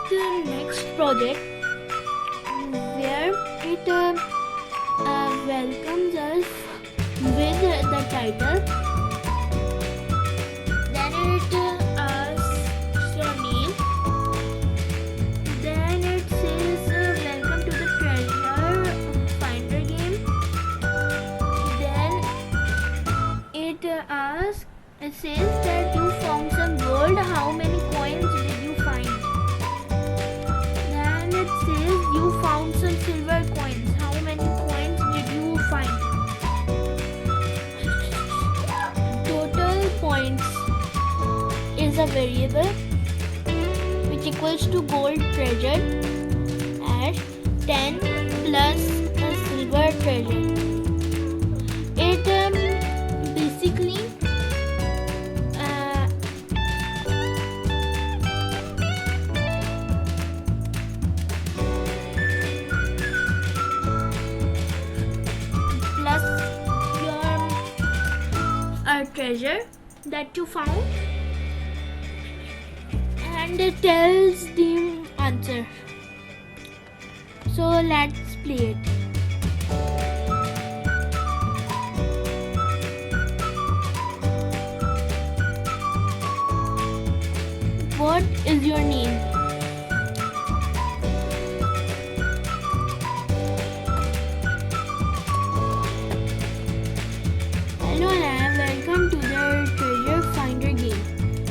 the next project where it welcomes us with the title. Then it asks your name. Then it says welcome to the treasure finder game. Then it says that you found some gold. How many coins did you find? Then it says you found some silver coins. How many coins did you find? Total points is a variable which equals to gold treasure at 10 plus a silver treasure. It basically plus your treasure that you found, and it tells the answer. So let's play it. What is your name? Hello Anaya, welcome to the treasure finder game.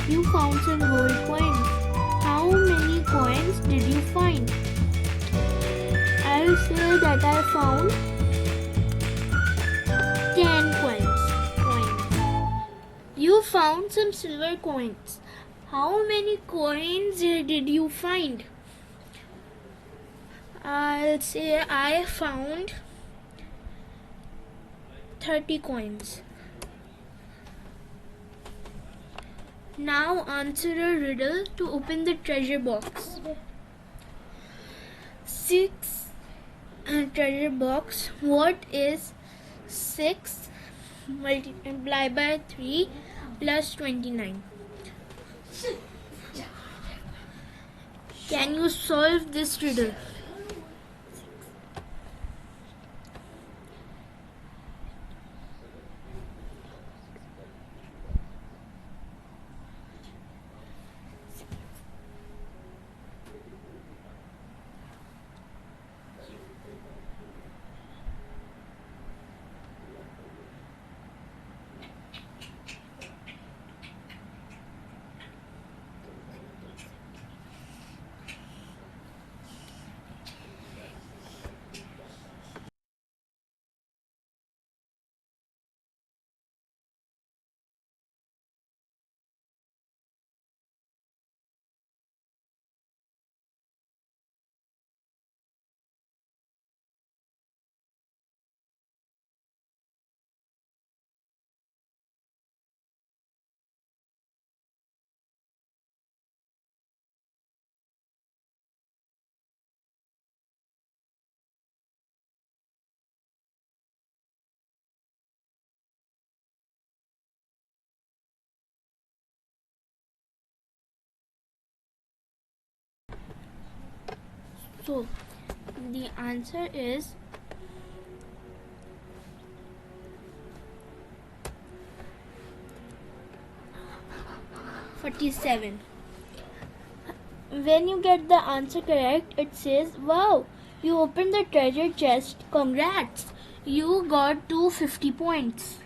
You found some gold coins. How many coins did you find? I'll say that I found 10 coins. You found some silver coins. How many coins did you find? I'll say I found 30 coins. Now answer a riddle to open the treasure box. 6 treasure box. What is 6 multiplied by 3 plus 29? Can you solve this riddle? So the answer is 47. When you get the answer correct, it says, wow, you opened the treasure chest. Congrats! You got 250 points.